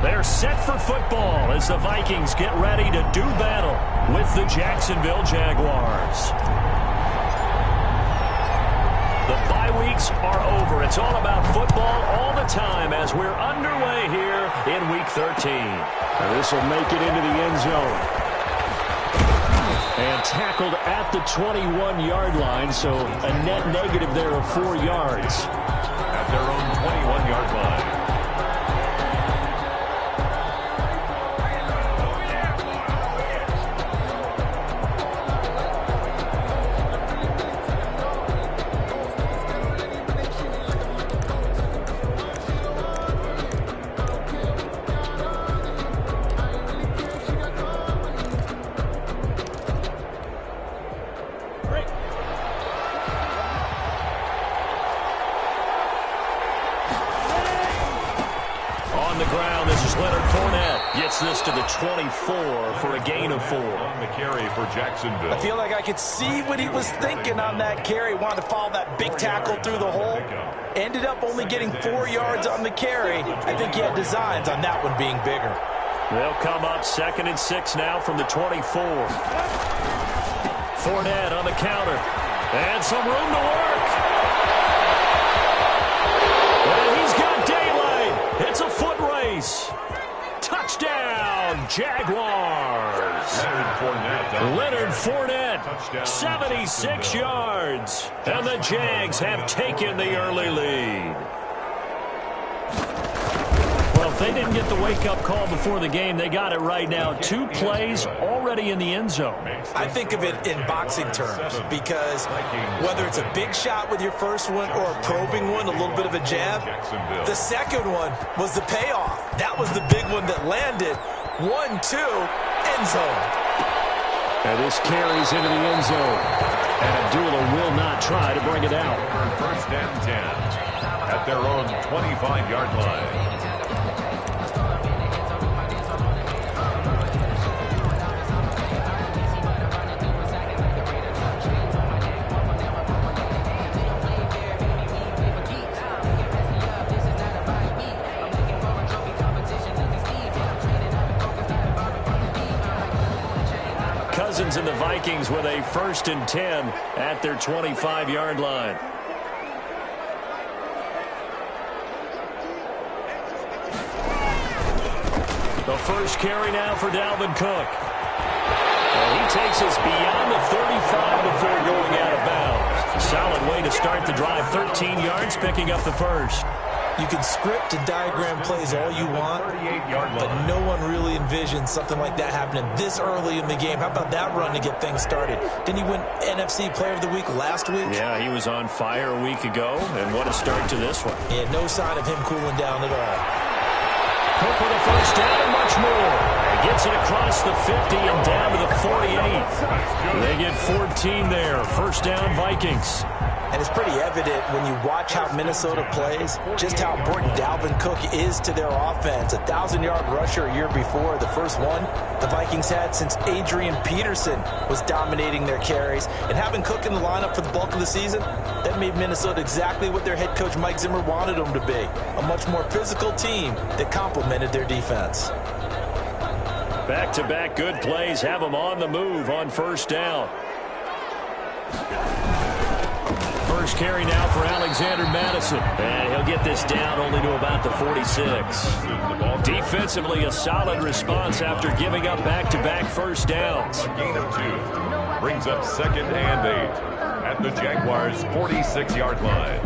They're set for football as the Vikings get ready to do battle with the Jacksonville Jaguars. The bye weeks are over. It's all about football all the time as we're underway here in Week 13. And this will make it into the end zone. And tackled at the 21-yard line, so a net negative there of 4 yards. At their own 21-yard line. This to the 24 for a gain of 4. On the carry for Jacksonville. I feel like I could see what he was thinking on that carry. Wanted to follow that big tackle through the hole. Ended up only getting 4 yards on the carry. I think he had designs on that one being bigger. They'll come up 2nd and 6 now from the 24. Fournette on the counter. And some room to work. And he's got daylight. It's a foot race. Touchdown, Jaguars. Leonard Fournette, 76 yards. And the Jags have taken the early lead. Well, if they didn't get the wake-up call before the game, they got it right now. 2 plays already in the end zone. I think of it in boxing terms because whether it's a big shot with your first one or a probing one, a little bit of a jab, the second one was the payoff. That was the big one that landed. 1-2, end zone. And this carries into the end zone. And Abdullah will not try to bring it out. First and 10 at their own 25-yard line. Cousins and the Vikings with a 1st and 10 at their 25-yard line. The first carry now for Dalvin Cook. Well, he takes us beyond the 35 before going out of bounds. Solid way to start the drive. 13 yards, picking up the first. You can script and diagram plays all you want, but no one really envisions something like that happening this early in the game. How about that run to get things started? Didn't he win NFC Player of the Week last week? Yeah, he was on fire a week ago, and what a start to this one. Yeah, no sign of him cooling down at all. Cook with a first down and much more. He gets it across the 50 and down to the 48. They get 14 there. First down, Vikings. And it's pretty evident when you watch how Minnesota plays, just how important Dalvin Cook is to their offense. A 1,000-yard rusher a year before, the first one the Vikings had since Adrian Peterson was dominating their carries. And having Cook in the lineup for the bulk of the season, that made Minnesota exactly what their head coach Mike Zimmer wanted them to be. A much more physical team that complemented their defense. Back-to-back good plays have them on the move on first down. First carry now for Alexander Mattison. And he'll get this down only to about the 46. Defensively, a solid response after giving up back-to-back first downs. A gain of 2. Brings up 2nd and 8 at the Jaguars' 46-yard line.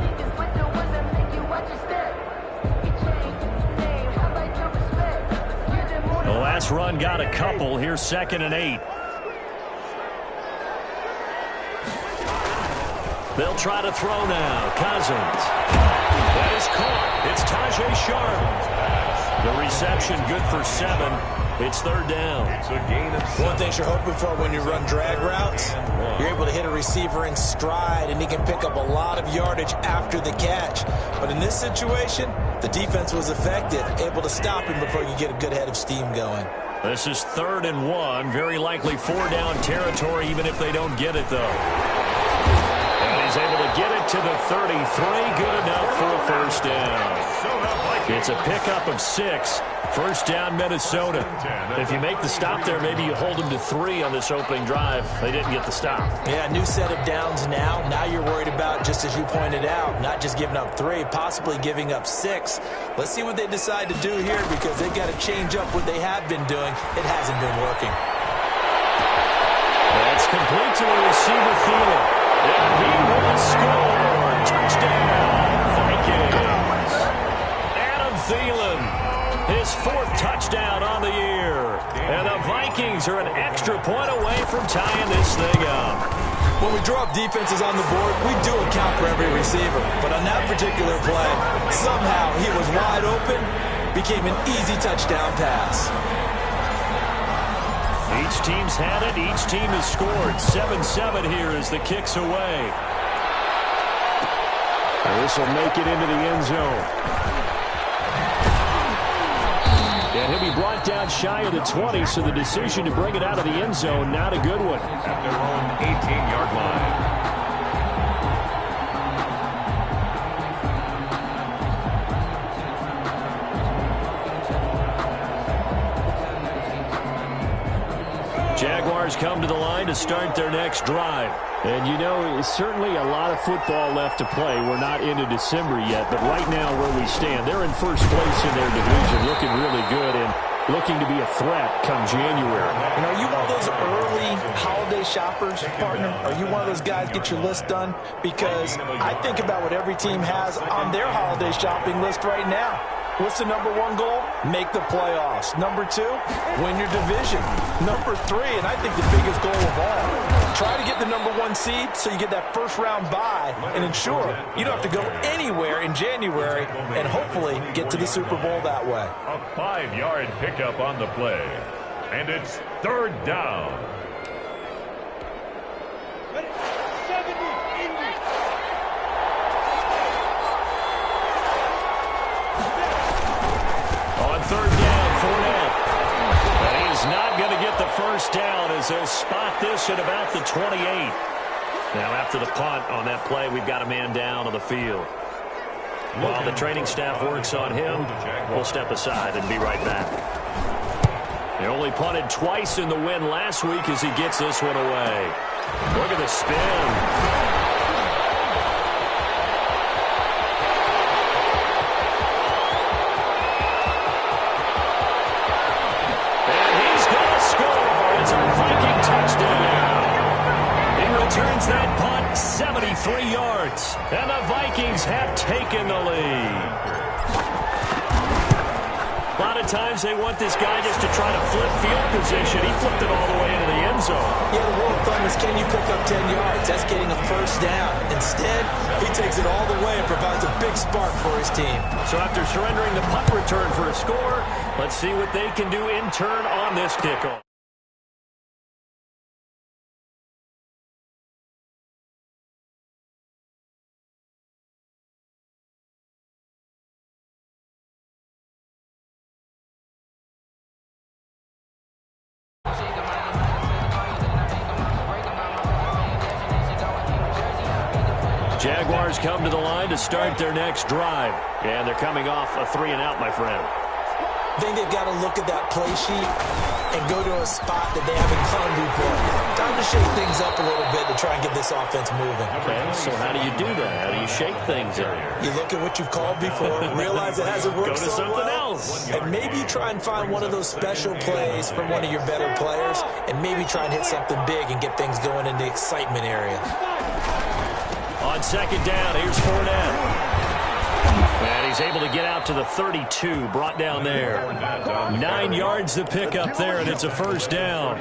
The last run got a couple. Here's 2nd and 8. They'll try to throw now. Cousins. That is caught. It's Tajae Sharp. The reception good for 7. It's 3rd down. It's a gain of 7. One thing you're hoping for when you run drag routes, you're able to hit a receiver in stride, and he can pick up a lot of yardage after the catch. But in this situation, the defense was effective, able to stop him before you get a good head of steam going. This is 3rd and 1. Very likely 4-down territory, even if they don't get it, though. And he's able to get it to the 33. Good enough for a first down. It's a pickup of 6. First down, Minnesota. If you make the stop there, maybe you hold them to 3 on this opening drive. They didn't get the stop. Yeah, new set of downs now. Now you're worried about, just as you pointed out, not just giving up 3, possibly giving up 6. Let's see what they decide to do here, because they've got to change up what they have been doing. It hasn't been working. That's complete to the receiver, Thielen. And he will score. Touchdown, Vikings. Adam Thielen, his 4th touchdown on the year. And the Vikings are an extra point away from tying this thing up. When we draw up defenses on the board, we do account for every receiver. But on that particular play, somehow he was wide open, became an easy touchdown pass. Each team's had it. Each team has scored. 7-7 here as the kick's away. And this will make it into the end zone. And he'll be brought down shy of the 20, so the decision to bring it out of the end zone, not a good one. At their own 18-yard line. Jaguars come to the line to start their next drive. And, you know, it's certainly a lot of football left to play. We're not into December yet, but right now where we stand, they're in first place in their division, looking really good and looking to be a threat come January. And are you one of those early holiday shoppers, partner? Are you one of those guys get your list done? Because I think about what every team has on their holiday shopping list right now. What's the number 1 goal? Make the playoffs. Number 2, win your division. Number 3, and I think the biggest goal of all, try to get the number 1 seed so you get that first-round bye and ensure you don't have to go anywhere in January and hopefully get to the Super Bowl that way. A 5-yard pickup on the play. And it's 3rd down. On 3rd down, Fournette. But he's not going to get the first down as they'll spot this at about the 28. Now after the punt on that play, we've got a man down on the field. While the training staff works on him, we'll step aside and be right back. They only punted twice in the win last week as he gets this one away. Look at the spin. Turns that punt 73 yards, and the Vikings have taken the lead. A lot of times they want this guy just to try to flip field position. He flipped it all the way into the end zone. Yeah, the rule of thumb is, can you pick up 10 yards? That's getting a first down. Instead, he takes it all the way and provides a big spark for his team. So after surrendering the punt return for a score, let's see what they can do in turn on this kickoff. Jaguars come to the line to start their next drive. And they're coming off a 3-and-out, my friend. I think they've got to look at that play sheet and go to a spot that they haven't gone before. Time to shake things up a little bit to try and get this offense moving. Okay, so how do you do that? How do you shake things up? You look at what you've called before, realize it hasn't worked so well. Go to something else. And maybe you try and find one of those special plays from one of your better players, and maybe try and hit something big and get things going in the excitement area. On 2nd down, here's Fournette. And he's able to get out to the 32, brought down there. 9 yards to pick up there, and it's a first down.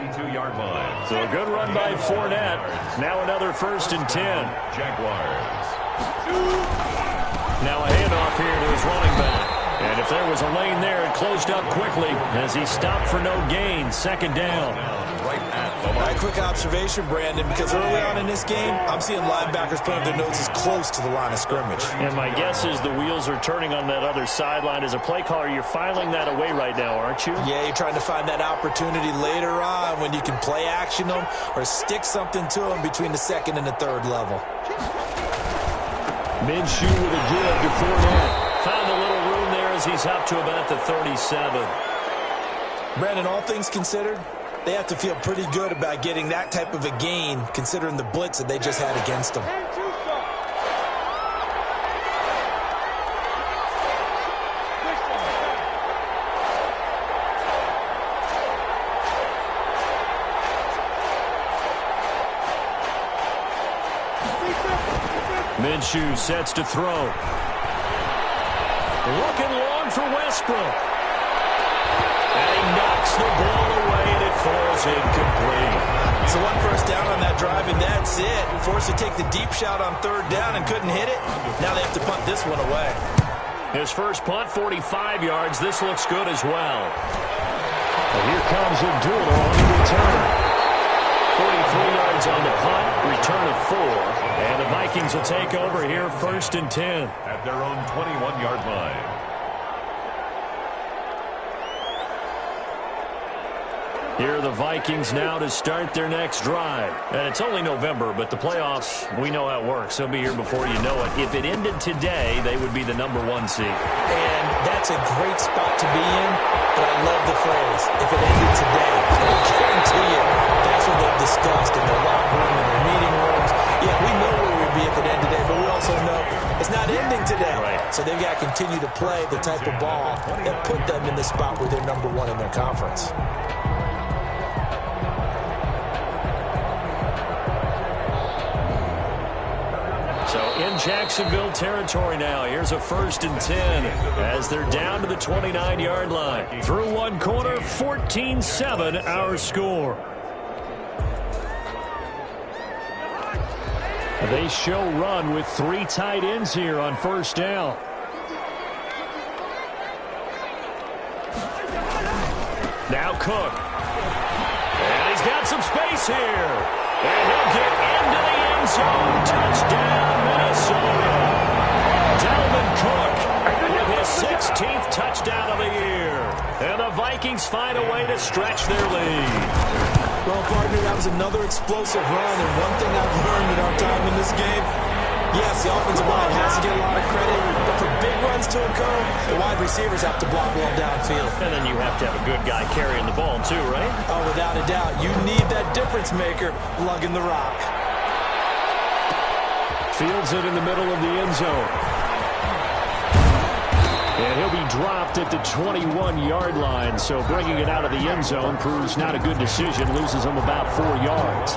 So a good run by Fournette. Now another 1st and 10. Jaguars. Now a handoff here to his running back. And if there was a lane there, it closed up quickly as he stopped for no gain. 2nd down. A quick observation, Brandon, because early on in this game, I'm seeing linebackers putting their noses close to the line of scrimmage. And my guess is the wheels are turning on that other sideline. As a play caller, you're filing that away right now, aren't you? Yeah, you're trying to find that opportunity later on when you can play action them or stick something to them between the 2nd and the 3rd level. Minshew with a give to Fournette. Found a little room there as he's up to about the 37. Brandon, all things considered, they have to feel pretty good about getting that type of a gain, considering the blitz that they just had against them. Minshew sets to throw. Looking long for Westbrook. And he knocks the ball away, and it falls incomplete. So 1 first down on that drive, and that's it. Forced to take the deep shot on 3rd down and couldn't hit it. Now they have to punt this one away. His first punt, 45 yards. This looks good as well. And here comes Abdullah on the return. 43 yards on the punt, return of 4. And the Vikings will take over here 1st and 10. At their own 21-yard line. Here are the Vikings now to start their next drive. And it's only November, but the playoffs, we know how it works. They'll be here before you know it. If it ended today, they would be the #1 seed. And that's a great spot to be in, but I love the phrase, if it ended today. And I guarantee you, that's what they've discussed in their locker room, in their meeting rooms. Yeah, we know where we would be if it ended today, but we also know it's not ending today. Right. So they've got to continue to play the type of ball that put them in the spot where they're #1 in their conference. So in Jacksonville territory now. Here's a 1st and 10 as they're down to the 29-yard line. Through 1 quarter, 14-7 our score. They show run with 3 tight ends here on 1st down. Now Cook. And he's got some space here. And he'll get into the end zone. Touchdown, Minnesota. Dalvin Cook with his 16th touchdown of the year. And the Vikings find a way to stretch their lead. Well, partner, that was another explosive run, and one thing I've learned in our time in this game, yes, the offensive line has to get a lot of credit, but for big runs to occur, the wide receivers have to block well downfield. And then you have to have a good guy carrying the ball, too, right? Oh, without a doubt. You need that difference maker lugging the rock. Fields it in the middle of the end zone. And he'll be dropped at the 21-yard line, so bringing it out of the end zone proves not a good decision, loses him about 4 yards.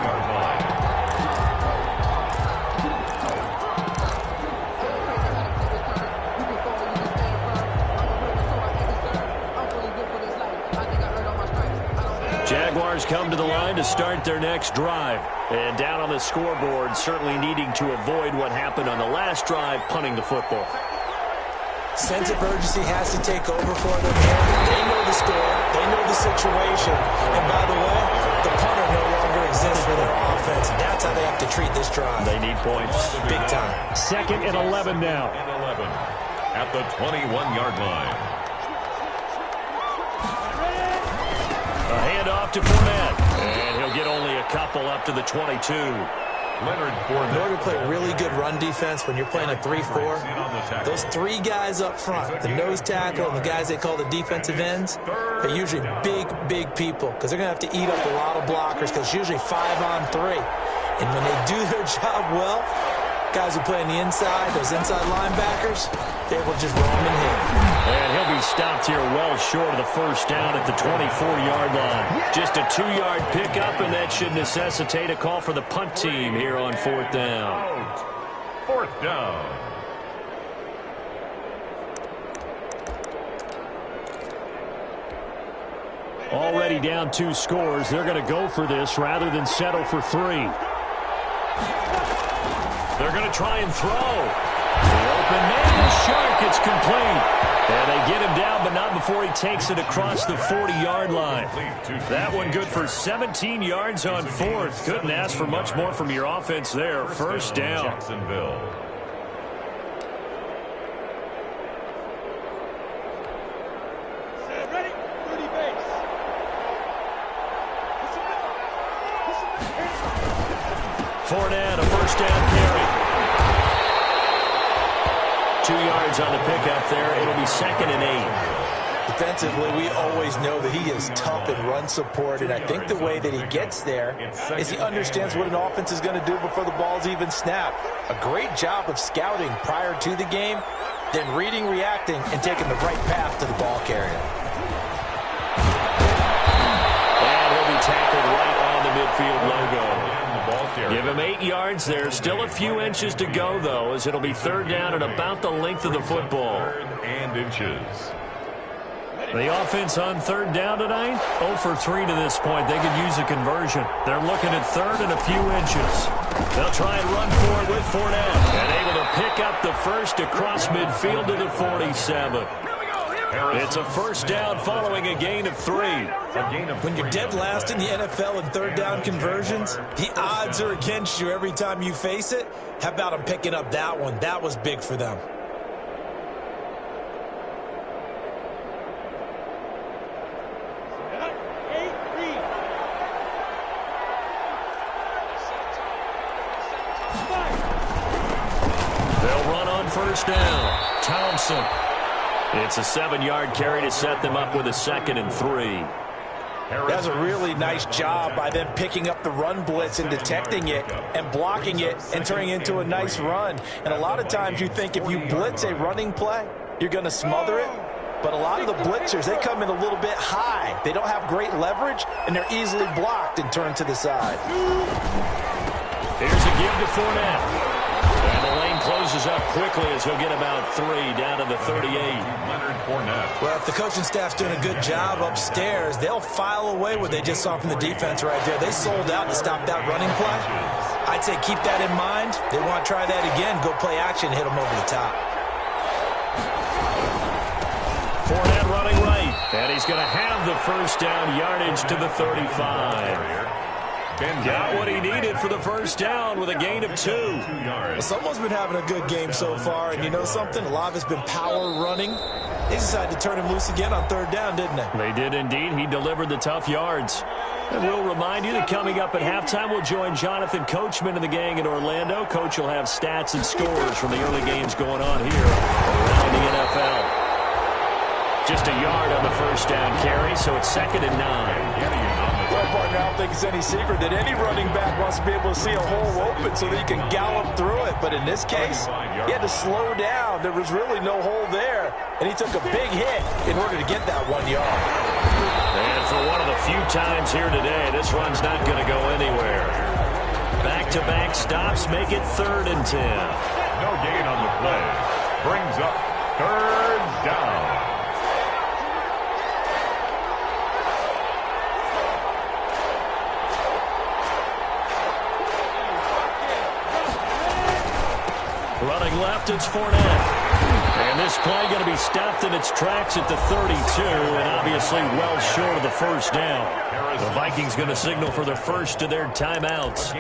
Jaguars come to the line to start their next drive. And down on the scoreboard, certainly needing to avoid what happened on the last drive, punting the football. Sense of urgency has to take over for them here. They know the score. They know the situation. And by the way, the punter no longer exists for their offense. And that's how they have to treat this drive. They need points. Big time. 2nd and 11 now. 11 at the 21-yard line. A handoff to Fournette. And he'll get only a couple up to the 22. Leonard In order Fournette. to play really good run defense when you're playing a 3-4, those 3 guys up front, the nose tackle and the guys they call the defensive ends, are usually big people because they're going to have to eat up a lot of blockers because it's usually 5-on-3. And when they do their job well, guys who play on the inside, those inside linebackers, they're able to just roam and hit. And he'll be stopped here well short of the 1st down at the 24-yard line. Just a 2-yard pickup, and that should necessitate a call for the punt team here on 4th down. Out. 4th down. Already down 2 scores. They're going to go for this rather than settle for 3. They're going to try and throw. The open man is Shark. It's complete. And they get him down, but not before he takes it across the 40-yard line. That one good for 17 yards on 4th. Couldn't ask for much more from your offense there. 1st down. Jacksonville. Fournette, a 1st down carry. 2 yards on the pickup there. It'll be 2nd and 8. Defensively, we always know that he is tough in run support, and I think the way that he gets there is he understands what an offense is going to do before the ball's even snapped. A great job of scouting prior to the game, then reading, reacting, and taking the right path to the ball carrier. And he'll be tackled right on the midfield logo. Give him 8 yards there. Still a few inches to go, though, as it'll be 3rd down and about the length of the football. 3rd and inches. The offense on 3rd down tonight, 0 for 3 to this point. They could use a conversion. They're looking at 3rd and a few inches. They'll try and run for it with Fournette. And able to pick up the first across midfield to the 47. It's a 1st down following a gain of 3. When you're dead last in the NFL in 3rd down conversions, the odds are against you every time you face it. How about them picking up that one? That was big for them. They'll run on 1st down. Thompson. It's a 7-yard carry to set them up with a 2nd and 3. That's a really nice job by them picking up the run blitz and detecting it and blocking it and turning it into a nice run. And a lot of times you think if you blitz a running play, you're going to smother it. But a lot of the blitzers, they come in a little bit high. They don't have great leverage, and they're easily blocked and turned to the side. Here's a give to Fournette. And the lane closes up quickly as he'll get about 3 down to the 38. Leonard Fournette. Well, if the coaching staff's doing a good job upstairs, they'll file away what they just saw from the defense right there. They sold out to stop that running play. I'd say keep that in mind. They want to try that again. Go play action, hit them over the top. Fournette running right. And he's going to have the 1st down yardage to the 35. Got what he needed for the 1st down with a gain of 2. Well, someone's been having a good game so far, and you know something? A lot of it's been power running. They decided to turn him loose again on 3rd down, didn't they? They did indeed. He delivered the tough yards. And we'll remind you that coming up at halftime, we'll join Jonathan Coachman and the gang in Orlando. Coach will have stats and scores from the early games going on here around the NFL. Just a yard on the 1st down carry, so it's 2nd and 9. Well, partner, I don't think it's any secret that any running back wants to be able to see a hole open so that he can gallop through it. But in this case, he had to slow down. There was really no hole there, and he took a big hit in order to get that 1 yard. And for one of the few times here today, this run's not going to go anywhere. Back-to-back stops make it 3rd and 10. No gain on the play. Brings up 3rd down. Running left, it's Fournette. And this play going to be stopped in its tracks at the 32, and obviously well short of the 1st down. The Vikings going to signal for the first of their timeouts.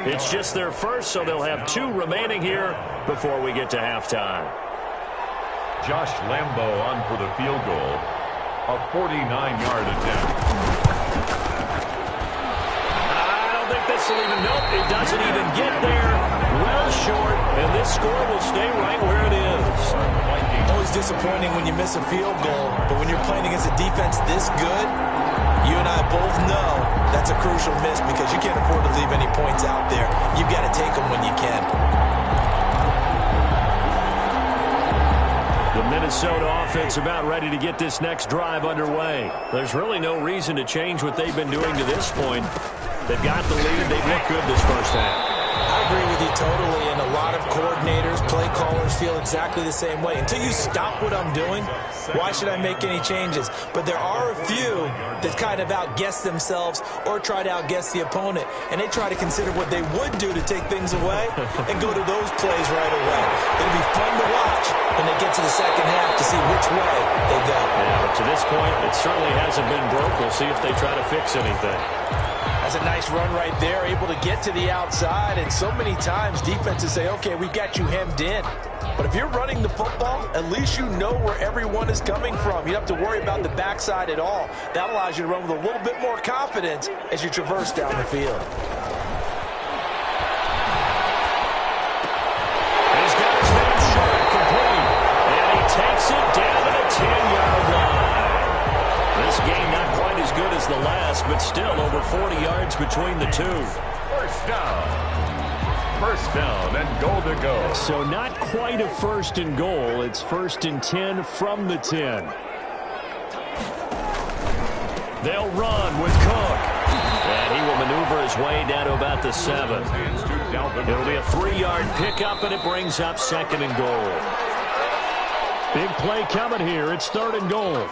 It's just their first, so they'll have 2 remaining here before we get to halftime. Josh Lambo on for the field goal. A 49-yard attempt. I don't think this will even, nope, it doesn't even get there. Well short, and this score will stay right where it is. Always disappointing when you miss a field goal, but when you're playing against a defense this good, you and I both know that's a crucial miss because you can't afford to leave any points out there. You've got to take them when you can. The Minnesota offense about ready to get this next drive underway. There's really no reason to change what they've been doing to this point. They've got the lead. They've looked good this first half. I agree with you totally, and a lot of coordinators, play callers feel exactly the same way. Until you stop what I'm doing, why should I make any changes? But there are a few that kind of outguess themselves or try to outguess the opponent, and they try to consider what they would do to take things away and go to those plays right away. It'll be fun to watch when they get to the second half to see which way they go. Yeah, but to this point, it certainly hasn't been broke. We'll see if they try to fix anything. That's a nice run right there, able to get to the outside, and so many times defenses say, okay, we've got you hemmed in. But if you're running the football, at least you know where everyone is coming from. You don't have to worry about the backside at all. That allows you to run with a little bit more confidence as you traverse down the field. He's got his man short, complete. as good as the last, but still over 40 yards between the two. First down. First down and goal to go. So not quite a first and goal. It's 1st and 10 from the 10. They'll run with Cook. And he will maneuver his way down to about the 7. It'll be a 3-yard pickup, and it brings up 2nd and goal. Big play coming here. It's 3rd and goal.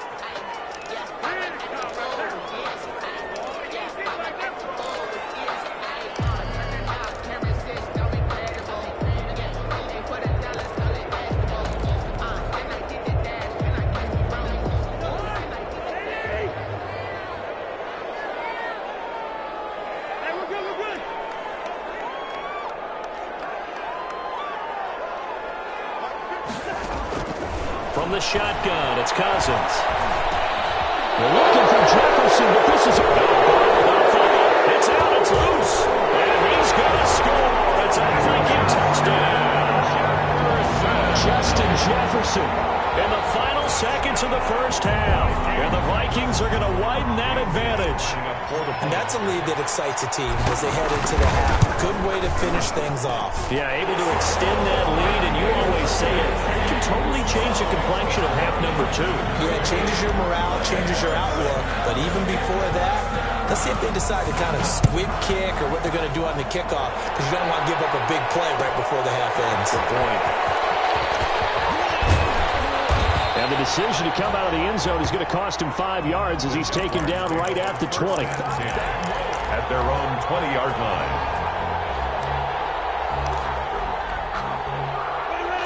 From the shotgun, it's Cousins. They're looking for Jefferson, but this is It's out, it's loose. And he's going to score. It's a freaking touchdown. Justin Jefferson. In the final seconds of the first half. And the Vikings are going to widen that advantage. And that's a lead that excites a team as they head into the half. Good way to finish things off. Yeah, able to extend that lead, and you always say it can totally change the complexion of half number 2. Yeah, it changes your morale, changes your outlook. But even before that, let's see if they decide to kind of squib kick or what they're going to do on the kickoff, because you don't want to give up a big play right before the half ends. Good point. And the decision to come out of the end zone is going to cost him 5 yards as he's taken down right at the 20. At their own 20-yard line.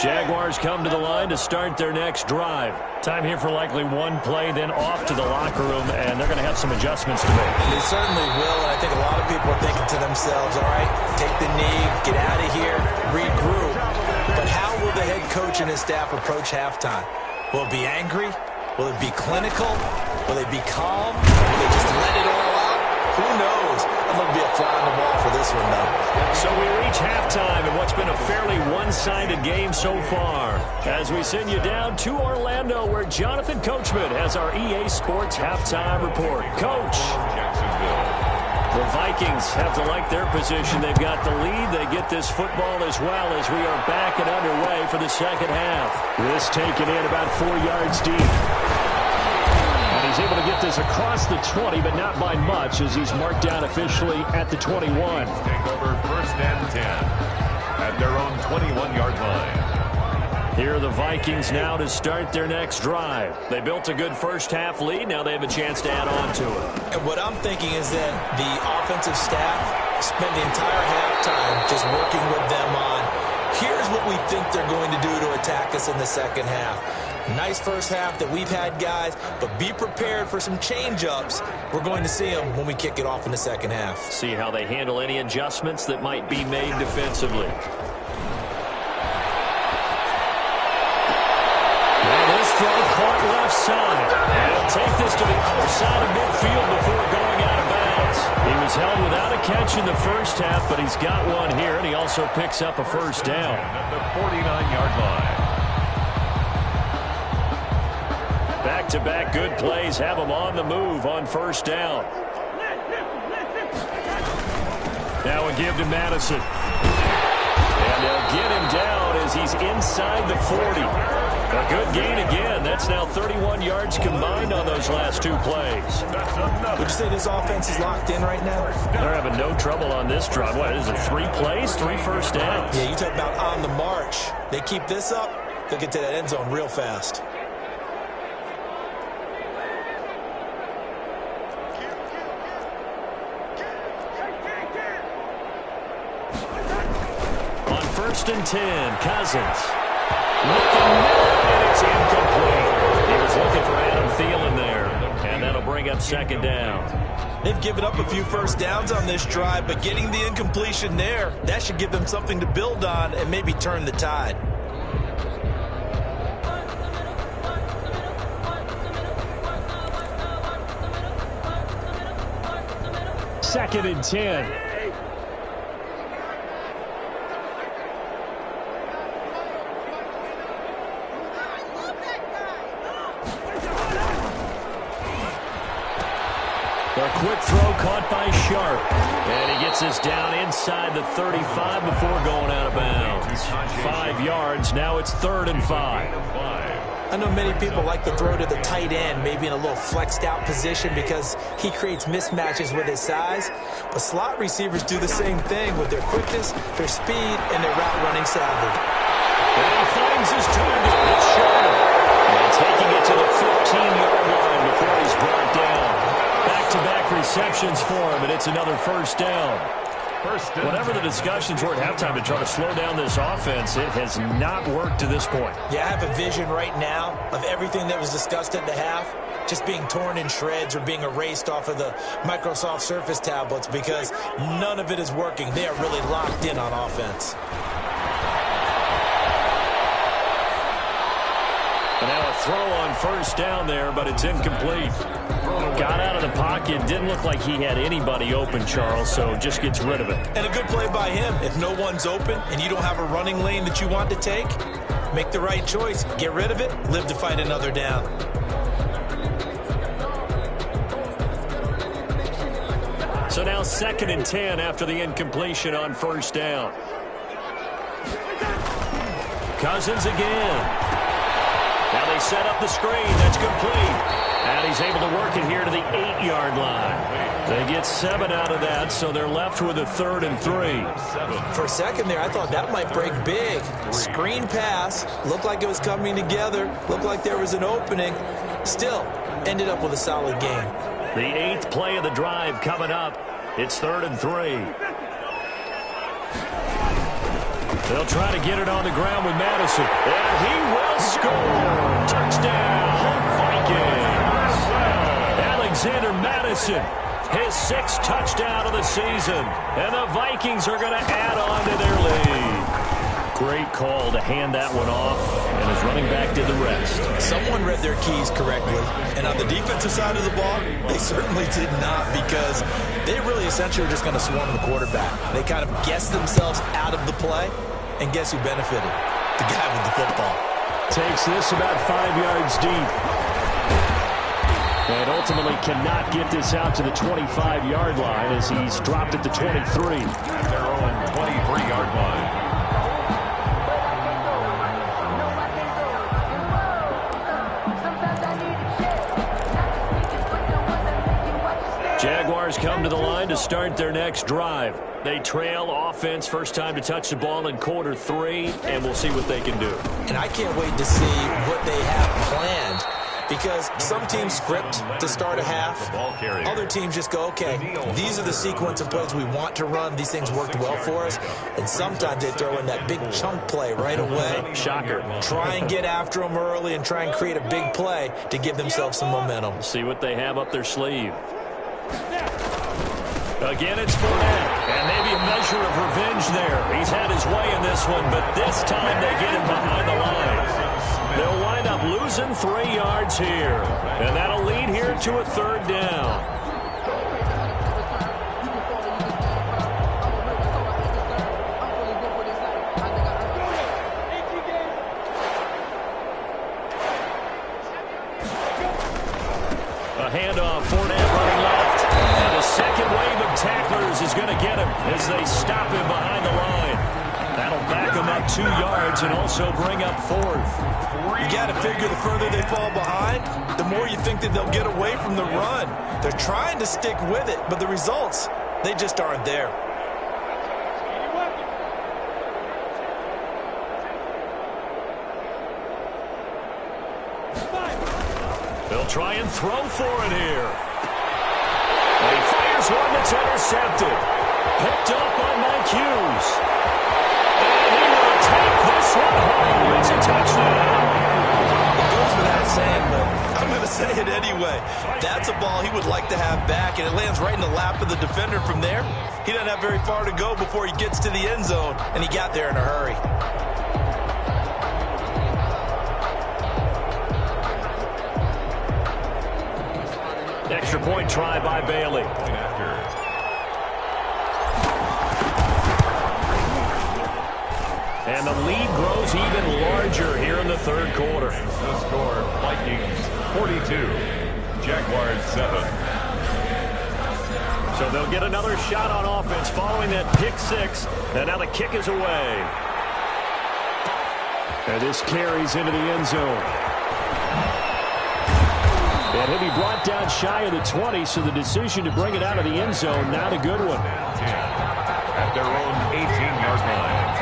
Jaguars come to the line to start their next drive. Time here for likely one play, then off to the locker room, and they're going to have some adjustments to make. They certainly will, and I think a lot of people are thinking to themselves, all right, take the knee, get out of here, regroup. But how will the head coach and his staff approach halftime? Will it be angry? Will it be clinical? Will they be calm? Will they just let it all out? Who knows? I'm going to be a fly on the wall for this one, though. So we reach halftime in what's been a fairly one-sided game so far. As we send you down to Orlando, where Jonathan Coachman has our EA Sports halftime report. Coach. The Vikings have to like their position. They've got the lead. They get this football as well as we are back and underway for the second half. This taken in about 4 yards deep. And he's able to get this across the 20, but not by much as he's marked down officially at the 21. Take over 1st and 10 at their own 21-yard line. Here are the Vikings now to start their next drive. They built a good first half lead. Now they have a chance to add on to it. And what I'm thinking is that the offensive staff spent the entire halftime just working with them on, here's what we think they're going to do to attack us in the second half. Nice first half that we've had, guys, but be prepared for some change-ups. We're going to see them when we kick it off in the second half. See how they handle any adjustments that might be made defensively. Throw caught left side. And he'll take this to the other side of midfield before going out of bounds. He was held without a catch in the first half, but he's got one here, and he also picks up a first down. At the 49-yard line. Back-to-back good plays have him on the move on first down. Now we give to Madison. And they'll get him down as he's inside the 40. A good gain again. That's now 31 yards combined on those last 2 plays. Would you say this offense is locked in right now? They're having no trouble on this drive. What is it, 3 plays, 3 first downs? Yeah, you talk about on the march. They keep this up, they'll get to that end zone real fast. On 1st and 10, Cousins. Looking and it's incomplete. He was looking for Adam Thielen there, and that'll bring up 2nd down. They've given up a few first downs on this drive, but getting the incompletion there, that should give them something to build on and maybe turn the tide. Second and 10. A quick throw caught by Sharp. And he gets us down inside the 35 before going out of bounds. 5 yards. Now it's 3rd and 5. I know many people like to throw to the tight end, maybe in a little flexed out position because he creates mismatches with his size. But slot receivers do the same thing with their quickness, their speed, and their route running savvy. And he finds his target. It's Sharp. And taking it to the 15-yard line before he's brought down. Back-to-back receptions for him, and it's another first down. Whatever the discussions were at halftime to try to slow down this offense, it has not worked to this point. Yeah, I have a vision right now of everything that was discussed at the half just being torn in shreds or being erased off of the Microsoft Surface tablets because none of it is working. They are really locked in on offense. And now a throw on first down there, but it's incomplete. Got out of the pocket. Didn't look like he had anybody open, Charles, so just gets rid of it. And a good play by him. If no one's open and you don't have a running lane that you want to take, make the right choice. Get rid of it. Live to fight another down. So now 2nd and 10 after the incompletion on first down. Cousins again. Now they set up the screen. That's complete. And he's able to work it here to the 8-yard line. They get 7 out of that, so they're left with a 3rd and 3. For a second there, I thought that might break big. Screen pass. Looked like it was coming together. Looked like there was an opening. Still, ended up with a solid game. The 8th play of the drive coming up. It's 3rd and 3. They'll try to get it on the ground with Madison. And he will score. Touchdown, Vikings. Alexander Madison, his 6th touchdown of the season. And the Vikings are going to add on to their lead. Great call to hand that one off, and his running back did the rest. Someone read their keys correctly. And on the defensive side of the ball, they certainly did not because they really essentially were just going to swarm the quarterback. They kind of guessed themselves out of the play, and guess who benefited? The guy with the football. Takes this about 5 yards deep. And ultimately cannot get this out to the 25-yard line as he's dropped at the 23. At their own 23-yard line. Jaguars come to the line to start their next drive. They trail offense, first time to touch the ball in quarter 3, and we'll see what they can do. And I can't wait to see what they have planned because some teams script to start a half. Other teams just go, okay, these are the sequence of plays we want to run. These things worked well for us. And sometimes they throw in that big chunk play right away. Shocker. Try and get after them early and try and create a big play to give themselves some momentum. See what they have up their sleeve. Again, it's Fournette, and maybe a measure of revenge there. He's had his way in this one, but this time they get him behind the line. They'll wind up losing 3 yards here, and that'll lead here to a 3rd down. A handoff, Fournette running left. And the second wave of tacklers is going to get him as they stop him behind the line. That'll back him up 2 yards and also bring up 4th. You got to figure the further they fall behind, the more you think that they'll get away from the run. They're trying to stick with it, but the results, they just aren't there. They'll try and throw for it here. And he fires one that's intercepted. Picked up by Mike Hughes. And he will take this one home. It's a touchdown. It goes without saying, but I'm going to say it anyway. That's a ball he would like to have back, and it lands right in the lap of the defender from there. He doesn't have very far to go before he gets to the end zone, and he got there in a hurry. Extra point try by Bailey. And the lead grows even larger here in the 3rd quarter. The score, Vikings 42, Jaguars 7. So they'll get another shot on offense following that pick six. And now the kick is away. And this carries into the end zone. And he'll be brought down shy of the 20, so the decision to bring it out of the end zone, not a good one. At their own 18-yard line.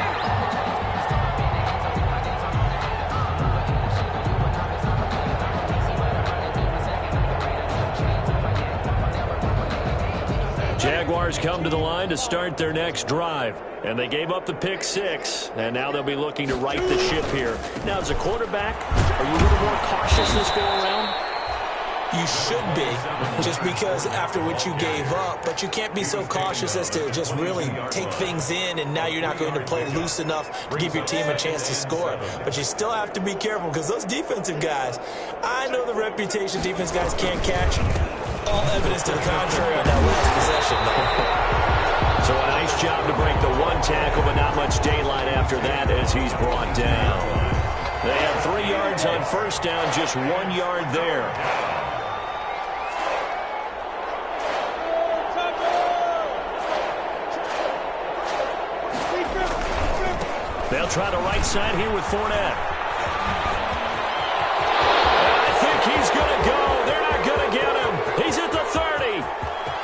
Jaguars come to the line to start their next drive. And they gave up the pick six. And now they'll be looking to right the ship here. Now, as a quarterback, are you a little more cautious this go around? You should be, just because after what you gave up. But you can't be so cautious as to just really take things in, and now you're not going to play loose enough to give your team a chance to score. But you still have to be careful, because those defensive guys, I know the reputation defense guys can't catch. All evidence to the contrary on that last possession, though. So a nice job to break the one tackle, but not much daylight after that as he's brought down. They have 3 yards on first down, just 1 yard there. They'll try the right side here with Fournette. I think he's going to go. They're not going to get him. He's at the 30.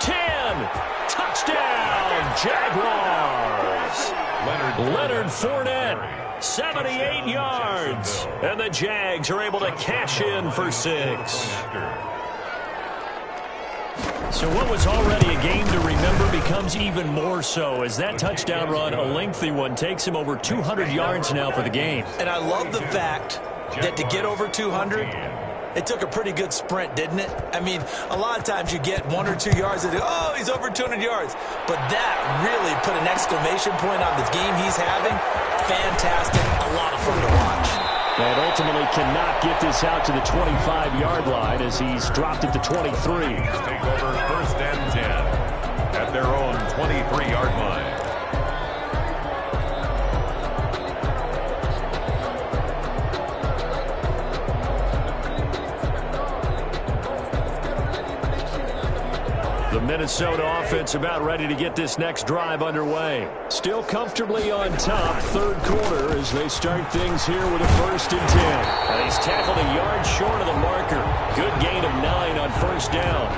10. Touchdown, Jaguars. Leonard Fournette, 78 yards. And the Jags are able to cash in for 6. So what was already a game to remember becomes even more so as that touchdown run, a lengthy one, takes him over 200 yards now for the game. And I love the fact that to get over 200, it took a pretty good sprint, didn't it? I mean, a lot of times you get 1 or 2 yards and, oh, he's over 200 yards. But that really put an exclamation point on the game he's having. Fantastic. A lot of fun to watch. And ultimately cannot get this out to the 25-yard line as he's dropped at the 23. Take over first and 10 at their own 23-yard line. The Minnesota offense about ready to get this next drive underway. Still comfortably on top, third quarter, as they start things here with a 1st and 10. And he's tackled a yard short of the marker. Good gain of 9 on first down.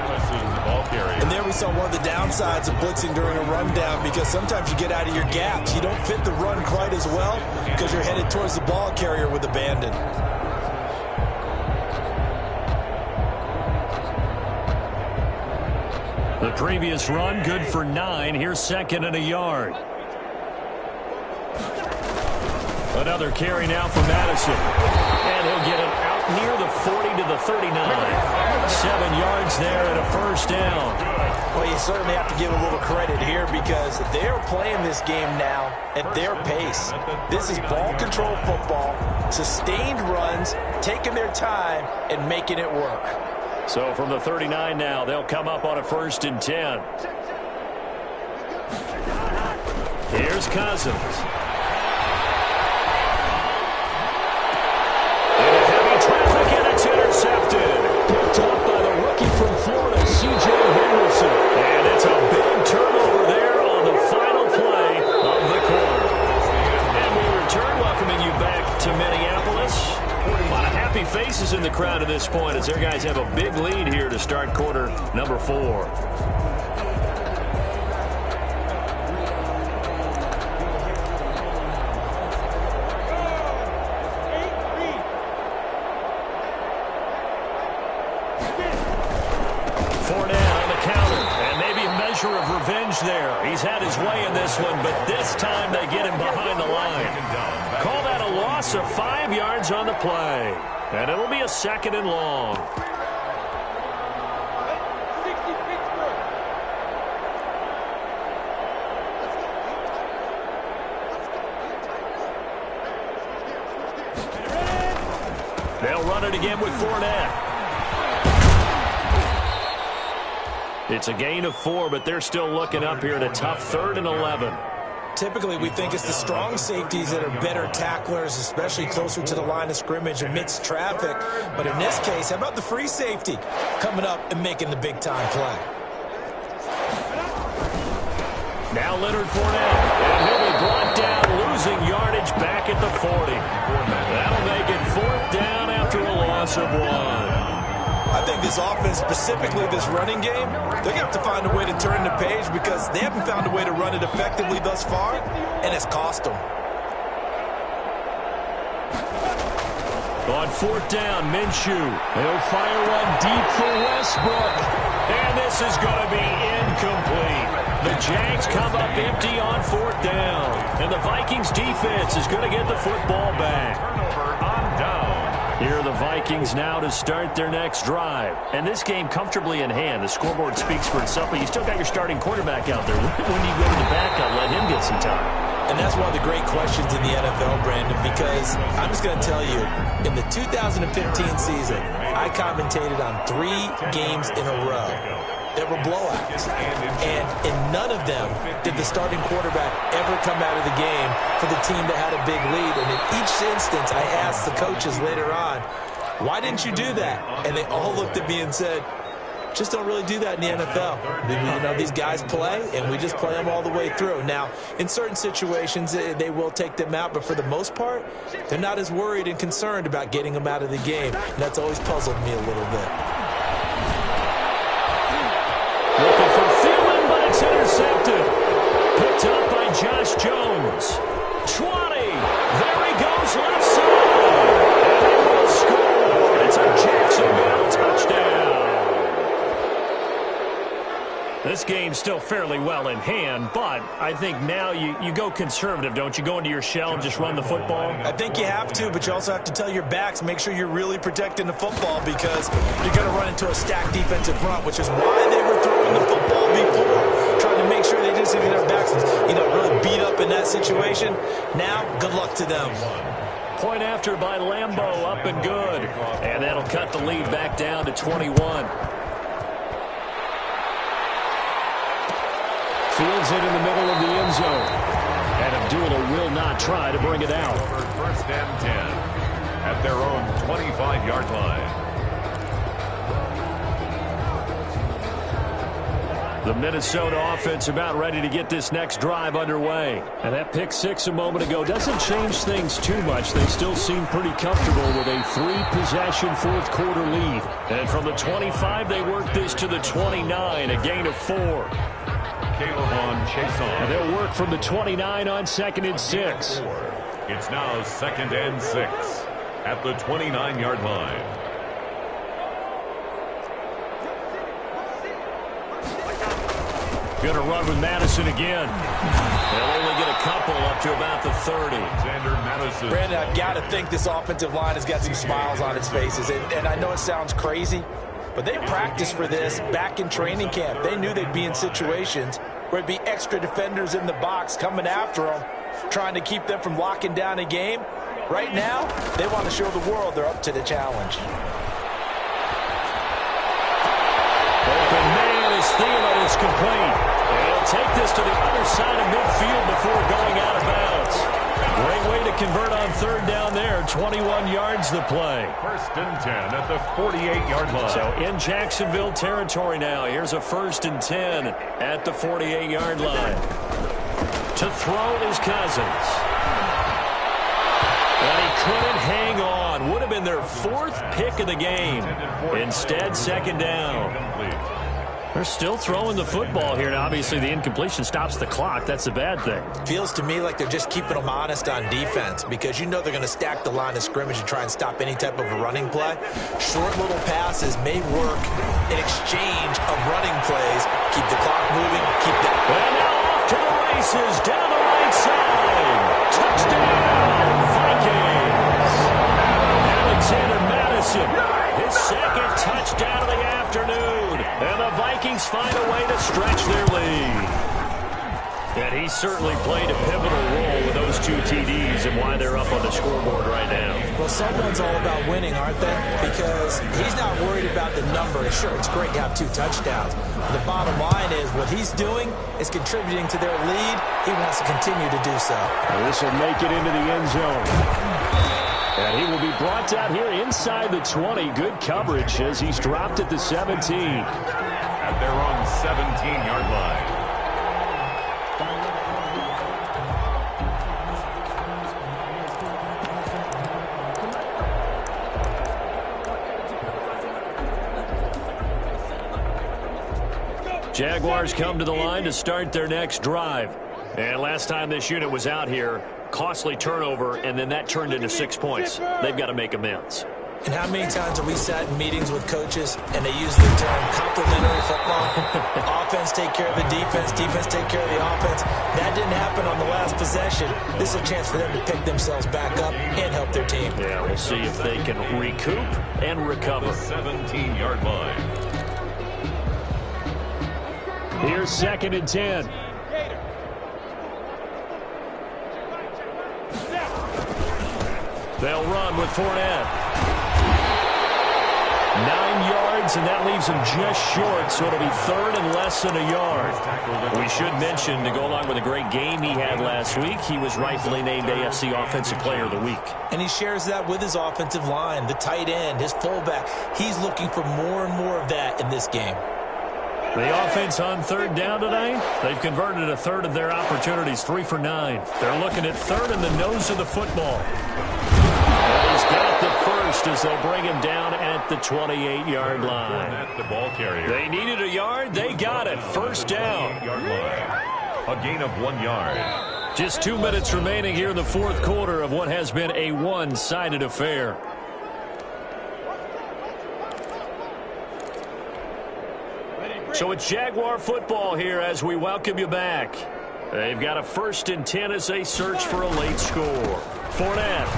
And there we saw one of the downsides of blitzing during a rundown, because sometimes you get out of your gaps. You don't fit the run quite as well because you're headed towards the ball carrier with abandon. The previous run, good for 9. Here's 2nd and a yard. Another carry now for Madison. And he'll get it out near the 40 to the 39. 7 yards there and a first down. Well, you certainly have to give a little credit here because they're playing this game now at their pace. This is ball control football, sustained runs, taking their time and making it work. So from the 39 now, they'll come up on a 1st and 10. Here's Cousins. Into heavy traffic, and it's intercepted. Picked up by the rookie from Florida, C.J. Henderson. And it's a big turnover there on the final play of the quarter. And we return, welcoming you back to Minneapolis. A lot of happy faces in the crowd at this point as their guys have a big lead here to start quarter number 4. Fournette on the counter, and maybe a measure of revenge there. He's had his way in this one, but this time they get him behind the line. Call that a loss of 5 yards on the play. And it'll be a 2nd and long. They'll run it again with Fournette. It's a gain of 4, but they're still looking up here at a tough 3rd and 11. Typically, we think it's the strong safeties that are better tacklers, especially closer to the line of scrimmage amidst traffic. But in this case, how about the free safety coming up and making the big-time play? Now Leonard Fournette. And he'll be brought down, losing yardage back at the 40. That'll make it 4th down after a loss of 1. I think this offense, specifically this running game, they're going to have to find a way to turn the page because they haven't found a way to run it effectively thus far, and it's cost them. On 4th down, Minshew. He'll fire one deep for Westbrook. And this is going to be incomplete. The Jags come up empty on 4th down. And the Vikings defense is going to get the football back. Turnover on down. Here are the Vikings now to start their next drive. And this game comfortably in hand. The scoreboard speaks for itself, but you still got your starting quarterback out there. When do you go to the backup, let him get some time? And that's one of the great questions in the NFL, Brandon, because I'm just going to tell you, in the 2015 season, I commentated on 3 games in a row. There were blowouts. And in none of them did the starting quarterback ever come out of the game for the team that had a big lead. And in each instance, I asked the coaches later on, why didn't you do that? And they all looked at me and said, just don't really do that in the NFL. You know, these guys play, and we just play them all the way through. Now, in certain situations, they will take them out, but for the most part, they're not as worried and concerned about getting them out of the game. And that's always puzzled me a little bit. Looking for Thielen, but it's intercepted. Picked up by Josh Jones. 20. There he goes, left side. And he will score. It's a Jacksonville touchdown. This game's still fairly well in hand, but I think now you go conservative, don't you? Go into your shell and just run the football? I think you have to, but you also have to tell your backs, make sure you're really protecting the football because you're going to run into a stacked defensive front, which is why they were throwing the football before, trying to make sure they just didn't get their backs, really beat up in that situation. Now, good luck to them. Point after by Lambeau, up and good. And that'll cut the lead back down to 21. Fields it in the middle of the end zone. And Abdullah will not try to bring it out. 1st and 10 at their own 25-yard line. The Minnesota offense about ready to get this next drive underway. And that pick 6 a moment ago doesn't change things too much. They still seem pretty comfortable with a 3-possession 4th quarter lead. And from the 25, they work this to the 29, a gain of 4. Caleb on Chason. And they'll work from the 29 on 2nd and 6. It's now 2nd and 6 at the 29-yard line. Going to run with Madison again. They'll only get a couple up to about the 30. Alexander Madison. Brandon, I've got to think this offensive line has got some smiles on its faces. And I know it sounds crazy, but they practiced for this back in training camp. They knew they'd be in situations where it'd be extra defenders in the box coming after them, trying to keep them from locking down a game. Right now, they want to show the world they're up to the challenge. Open man is Thielen. It's complete. And he'll take this to the other side of midfield before going out of bounds. Great way to convert on 3rd down there. 21 yards the play. 1st and 10 at the 48-yard line. So in Jacksonville territory now. Here's a 1st and 10 at the 48-yard line. To throw is Cousins. And he couldn't hang on. Would have been their 4th pick of the game. Instead, 2nd down. They're still throwing the football here. Now, obviously, the incompletion stops the clock. That's a bad thing. Feels to me like they're just keeping them honest on defense because you know they're going to stack the line of scrimmage and try and stop any type of a running play. Short little passes may work in exchange of running plays. Keep the clock moving. Keep that. And now off to the races down the right side. Touchdown, Vikings. Alexander Madison, his 2nd touchdown of the afternoon. And the Vikings find a way to stretch their lead. And he certainly played a pivotal role with those 2 TDs and why they're up on the scoreboard right now. Well, someone's all about winning, aren't they? Because he's not worried about the number. Sure, it's great to have 2 touchdowns. The bottom line is what he's doing is contributing to their lead. He wants to continue to do so. And this will make it into the end zone. And he will be brought down here inside the 20. Good coverage as he's dropped at the 17. At their own 17-yard line. Jaguars come to the line to start their next drive. And last time this unit was out here, costly turnover, and then that turned into 6 points. They've got to make amends. And how many times have we sat in meetings with coaches and they use the term complementary football? Offense take care of the defense, defense take care of the offense. That didn't happen on the last possession. This is a chance for them to pick themselves back up and help their team. Yeah, we'll see if they can recoup and recover. The 17-yard line. Here's 2nd and 10. They'll run with Fournette. 9 yards, and that leaves him just short, so it'll be 3rd and less than a yard. We should mention, to go along with a great game he had last week, he was rightfully named AFC Offensive Player of the Week. And he shares that with his offensive line, the tight end, his fullback. He's looking for more and more of that in this game. The offense on 3rd down today, they've converted a third of their opportunities, 3 for 9. They're looking at 3rd in the nose of the football. And he's got the first as they'll bring him down at the 28-yard line. At the ball carrier. They needed a yard. They got it. 1st down. 8-yard line. A gain of 1 yard. Just 2 minutes remaining here in the 4th quarter of what has been a one-sided affair. So it's Jaguar football here as we welcome you back. They've got a 1st and 10 as they search for a late score. Fournette.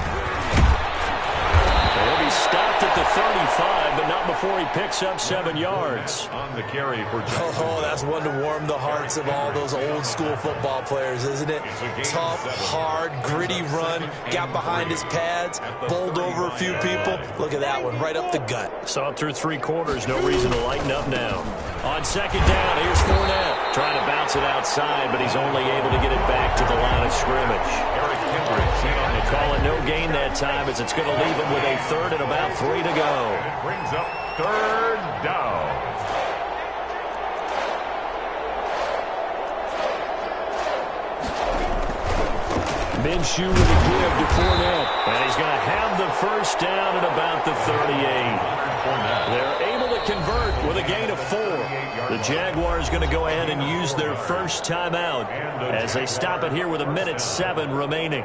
He'll be stopped at the 35, but not before he picks up 7 yards. On the carry for Oh, that's one to warm the hearts of all those old-school football players, isn't it? Tough, hard, gritty run, got behind his pads, bowled over a few people. Look at that one, right up the gut. Saw it through 3 quarters, no reason to lighten up now. On 2nd down, here's Fournette. Trying to bounce it outside, but he's only able to get it back to the line of scrimmage. Eric Kendricks in on the Call it no gain that time as it's going to leave him with a 3rd and about 3 to go. It brings up 3rd down. Minshew with a give to Fournette. And he's going to have the 1st down at about the 38. They're able to convert with a gain of 4. The Jaguars going to go ahead and use their first timeout as they stop it here with 1:07 remaining.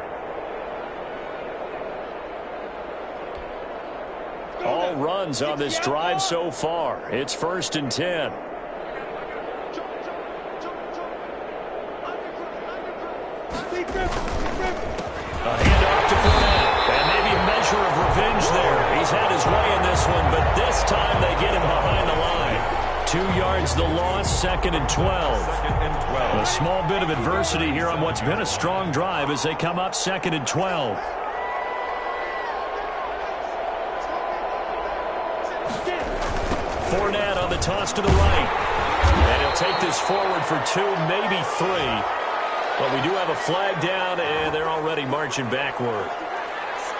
All runs on this drive so far. It's 1st and 10. A handoff to Fournette. And maybe a measure of revenge there. He's had his way in this one, but this time they get him behind the line. 2 yards the loss, 2nd and 12. A small bit of adversity here on what's been a strong drive as they come up 2nd and 12. Fournette on the toss to the right. And he'll take this forward for 2, maybe 3. But we do have a flag down, and they're already marching backward.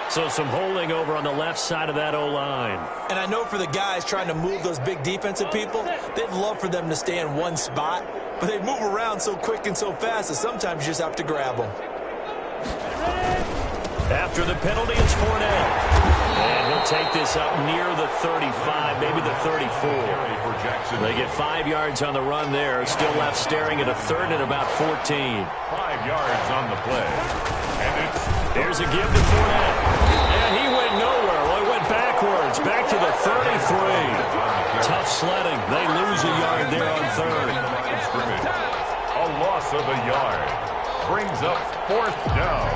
So some holding over on the left side of that O-line. And I know for the guys trying to move those big defensive people, they'd love for them to stay in one spot, but they move around so quick and so fast that sometimes you just have to grab them. After the penalty, it's Fournette. And he'll take this up near the 35, maybe the 34. They get 5 yards on the run there. Still left staring at a 3rd and about 14. 5 yards on the play. And it's Here's a give to Fournette. And he went nowhere. Well, he went backwards. Back to the 33. Tough sledding. They lose a yard there on 3rd. a loss of a yard. Brings up 4th down.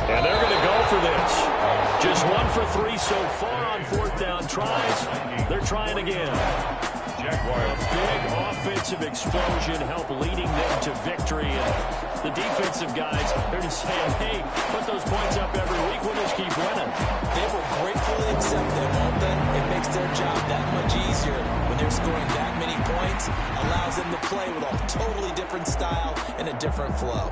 And they're going to go for this. Just 1 for 3 so far on 4th down tries. They're trying again. Jaguars. Big offensive explosion help leading them to victory. And the defensive guys, they're just saying, hey, put those points up every week. We'll just keep winning. They will gratefully accept them, won't they? It makes their job that much easier when they're scoring that many points. Allows them to play with a totally different style and a different flow.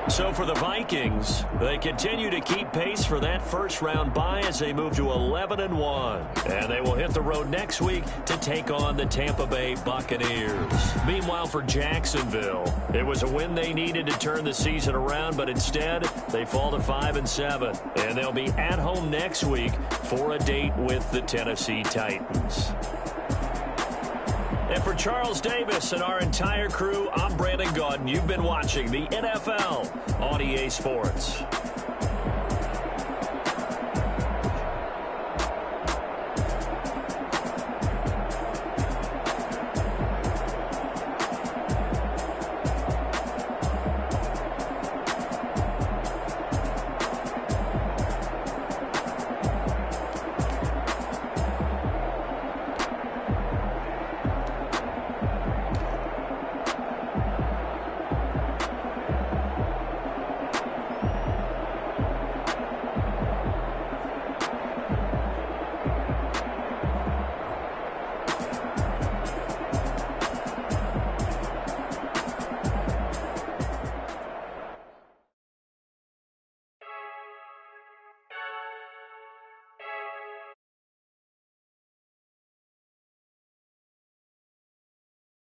So for the Vikings, they continue to keep pace for that first-round bye as they move to 11-1. And they will hit the road next week to take on the Tampa Bay Buccaneers. Meanwhile, for Jacksonville, it was a win they needed to turn the season around, but instead, they fall to 5-7. And they'll be at home next week for a date with the Tennessee Titans. And for Charles Davis and our entire crew, I'm Brandon Gaudin. You've been watching the NFL on EA Sports.